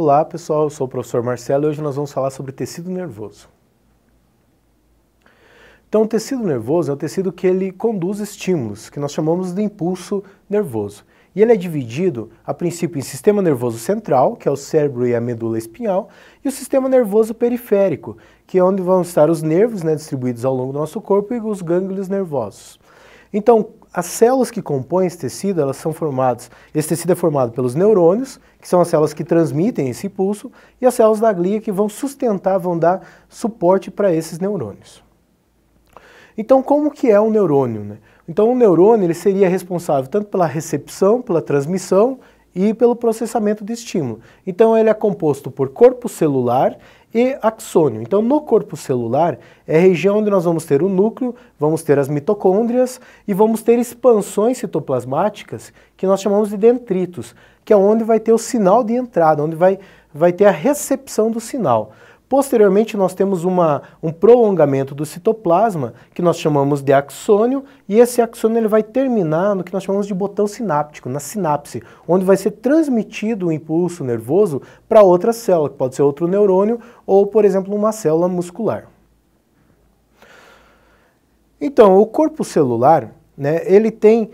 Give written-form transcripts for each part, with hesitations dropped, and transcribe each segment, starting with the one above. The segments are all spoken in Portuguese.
Olá pessoal, eu sou o professor Marcelo e hoje nós vamos falar sobre tecido nervoso. Então o tecido nervoso é o tecido que ele conduz estímulos, que nós chamamos de impulso nervoso. E ele é dividido, a princípio, em sistema nervoso central, que é o cérebro e a medula espinhal, e o sistema nervoso periférico, que é onde vão estar os nervos, distribuídos ao longo do nosso corpo, e os gânglios nervosos. Então, as células que compõem esse tecido, esse tecido é formado pelos neurônios, que são as células que transmitem esse impulso, e as células da glia que vão sustentar, vão dar suporte para esses neurônios. Então, como que é um neurônio? Então, o neurônio ele seria responsável tanto pela recepção, pela transmissão e pelo processamento de estímulo. Então, ele é composto por corpo celular e axônio. Então, no corpo celular é a região onde nós vamos ter o núcleo, vamos ter as mitocôndrias e vamos ter expansões citoplasmáticas que nós chamamos de dendritos, que é onde vai ter o sinal de entrada, onde vai ter a recepção do sinal. Posteriormente, nós temos um prolongamento do citoplasma, que nós chamamos de axônio, e esse axônio ele vai terminar no que nós chamamos de botão sináptico, na sinapse, onde vai ser transmitido o impulso nervoso para outra célula, que pode ser outro neurônio ou, por exemplo, uma célula muscular. Então, o corpo celular, ele tem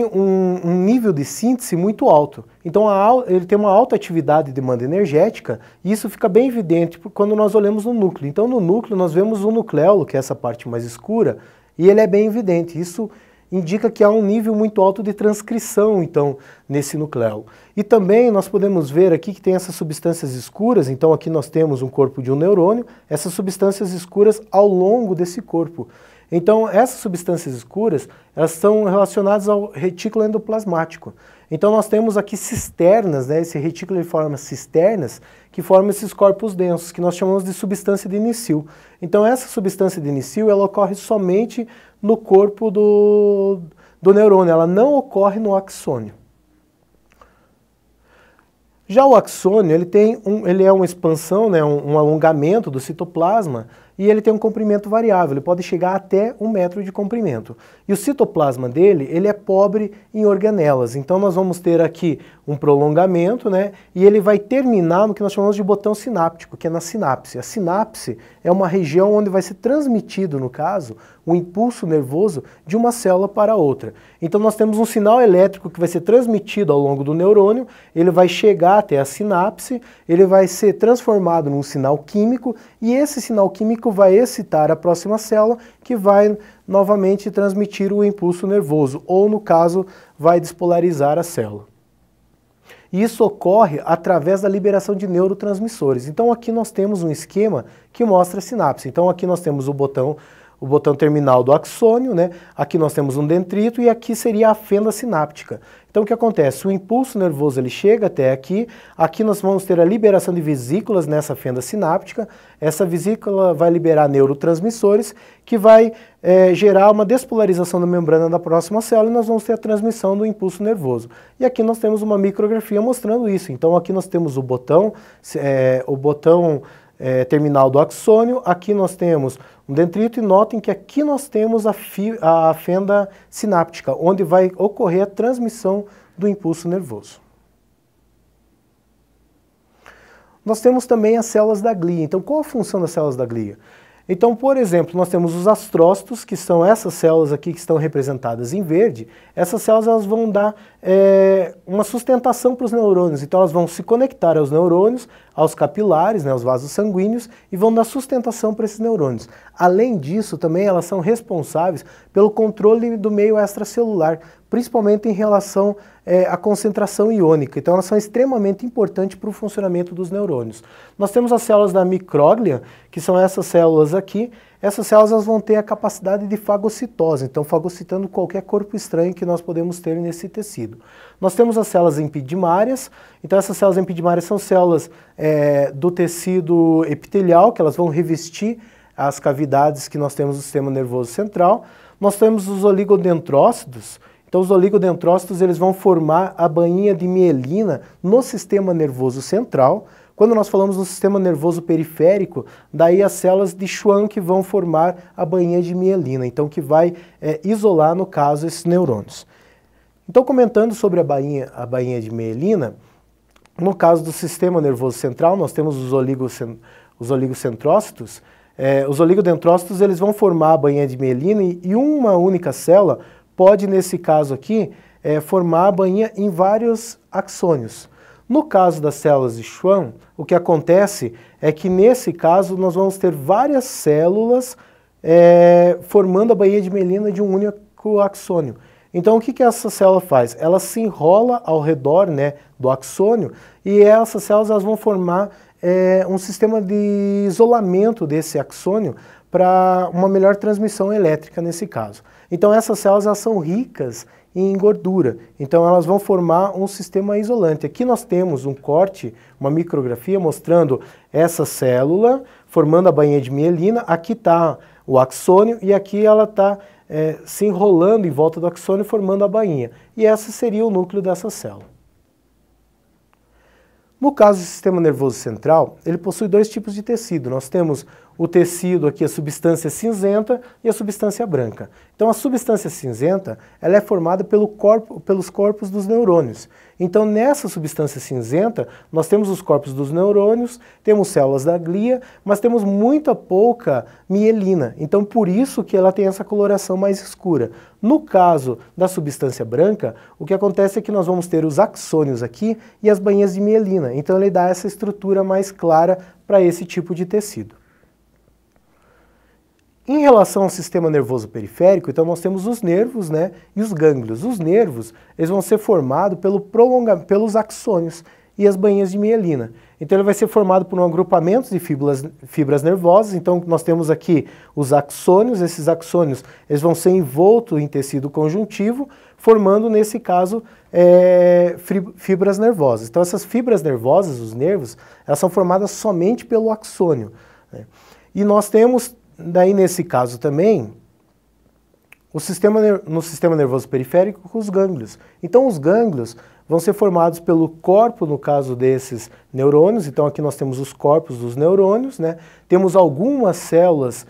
um nível de síntese muito alto. Então ele tem uma alta atividade de demanda energética e isso fica bem evidente quando nós olhamos no núcleo. Então no núcleo nós vemos o nucleolo, que é essa parte mais escura, e ele é bem evidente. Isso indica que há um nível muito alto de transcrição, então, nesse nucleolo. E também nós podemos ver aqui que tem essas substâncias escuras, então aqui nós temos um corpo de um neurônio, essas substâncias escuras ao longo desse corpo. Então, essas substâncias escuras, elas são relacionadas ao retículo endoplasmático. Então, nós temos aqui cisternas, esse retículo forma cisternas, que formam esses corpos densos, que nós chamamos de substância de início. Então, essa substância de início, ela ocorre somente no corpo do neurônio, ela não ocorre no axônio. Já o axônio, ele é uma expansão, um alongamento do citoplasma, e ele tem um comprimento variável, ele pode chegar até 1 metro de comprimento. E o citoplasma dele, ele é pobre em organelas, então nós vamos ter aqui um prolongamento, e ele vai terminar no que nós chamamos de botão sináptico, que é na sinapse. A sinapse é uma região onde vai ser transmitido, no caso, o impulso nervoso de uma célula para outra. Então nós temos um sinal elétrico que vai ser transmitido ao longo do neurônio, ele vai chegar até a sinapse, ele vai ser transformado num sinal químico, e esse sinal químico vai excitar a próxima célula, que vai novamente transmitir o impulso nervoso, ou no caso, vai despolarizar a célula. E isso ocorre através da liberação de neurotransmissores. Então aqui nós temos um esquema que mostra a sinapse. Então aqui nós temos o botão terminal do axônio, aqui nós temos um dendrito e aqui seria a fenda sináptica. Então o que acontece? O impulso nervoso ele chega até aqui nós vamos ter a liberação de vesículas nessa fenda sináptica, essa vesícula vai liberar neurotransmissores que vai gerar uma despolarização da membrana da próxima célula e nós vamos ter a transmissão do impulso nervoso. E aqui nós temos uma micrografia mostrando isso. Então aqui nós temos o botão terminal do axônio, aqui nós temos um dendrito e notem que aqui nós temos a fenda sináptica, onde vai ocorrer a transmissão do impulso nervoso. Nós temos também as células da glia. Então, qual a função das células da glia? Então, por exemplo, nós temos os astrócitos, que são essas células aqui que estão representadas em verde. Essas células elas vão dar uma sustentação para os neurônios. Então, elas vão se conectar aos neurônios, aos capilares, aos vasos sanguíneos, e vão dar sustentação para esses neurônios. Além disso, também elas são responsáveis pelo controle do meio extracelular, principalmente em relação à concentração iônica. Então, elas são extremamente importantes para o funcionamento dos neurônios. Nós temos as células da micróglia, que são essas células aqui. Essas células elas vão ter a capacidade de fagocitose, então fagocitando qualquer corpo estranho que nós podemos ter nesse tecido. Nós temos as células epidimárias, então essas células epidimárias são células do tecido epitelial, que elas vão revestir as cavidades que nós temos no sistema nervoso central. Nós temos os oligodendrócitos. Então os oligodendrócitos eles vão formar a bainha de mielina no sistema nervoso central. Quando nós falamos no sistema nervoso periférico, daí as células de Schwann que vão formar a bainha de mielina, então que vai isolar, no caso, esses neurônios. Então, comentando sobre a bainha de mielina, No caso do sistema nervoso central, nós temos os oligocentrócitos. Os oligodendrócitos eles vão formar a bainha de mielina e uma única célula pode, nesse caso aqui, formar a bainha em vários axônios. No caso das células de Schwann, o que acontece é que, nesse caso, nós vamos ter várias células formando a bainha de mielina de um único axônio. Então, o que essa célula faz? Ela se enrola ao redor, né, do axônio e essas células elas vão formar um sistema de isolamento desse axônio para uma melhor transmissão elétrica nesse caso. Então, essas células elas são ricas em gordura, então elas vão formar um sistema isolante. Aqui nós temos um corte, uma micrografia mostrando essa célula formando a bainha de mielina, aqui está o axônio e aqui ela está se enrolando em volta do axônio formando a bainha. E esse seria o núcleo dessa célula. No caso do sistema nervoso central, ele possui dois tipos de tecido. Nós temos o tecido aqui, a substância cinzenta e a substância branca. Então a substância cinzenta ela é formada pelos corpos dos neurônios. Então nessa substância cinzenta nós temos os corpos dos neurônios, temos células da glia, mas temos muita pouca mielina. Então por isso que ela tem essa coloração mais escura. No caso da substância branca, o que acontece é que nós vamos ter os axônios aqui e as bainhas de mielina. Então ele dá essa estrutura mais clara para esse tipo de tecido. Em relação ao sistema nervoso periférico, então nós temos os nervos, né, e os gânglios. Os nervos eles vão ser formados pelos axônios e as bainhas de mielina. Então ele vai ser formado por um agrupamento de fibras nervosas. Então nós temos aqui os axônios. Esses axônios eles vão ser envoltos em tecido conjuntivo, formando, nesse caso, fibras nervosas. Então essas fibras nervosas, os nervos, elas são formadas somente pelo axônio, né? E nós temos daí, nesse caso também, no sistema nervoso periférico, os gânglios. Então, os gânglios vão ser formados pelo corpo, no caso desses neurônios. Então, aqui nós temos os corpos dos neurônios, né? Temos algumas células,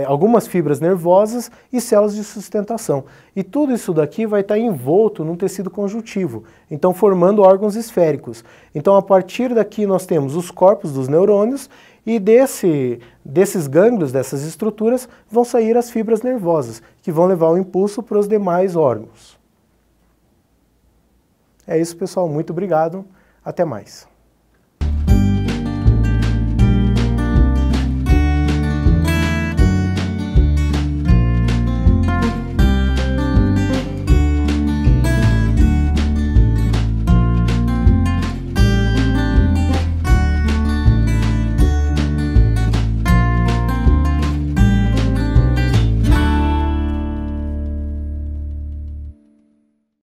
algumas fibras nervosas e células de sustentação. E tudo isso daqui vai estar envolto num tecido conjuntivo, então formando órgãos esféricos. Então, a partir daqui nós temos os corpos dos neurônios e desses gânglios, dessas estruturas, vão sair as fibras nervosas, que vão levar o impulso para os demais órgãos. É isso, pessoal. Muito obrigado. Até mais.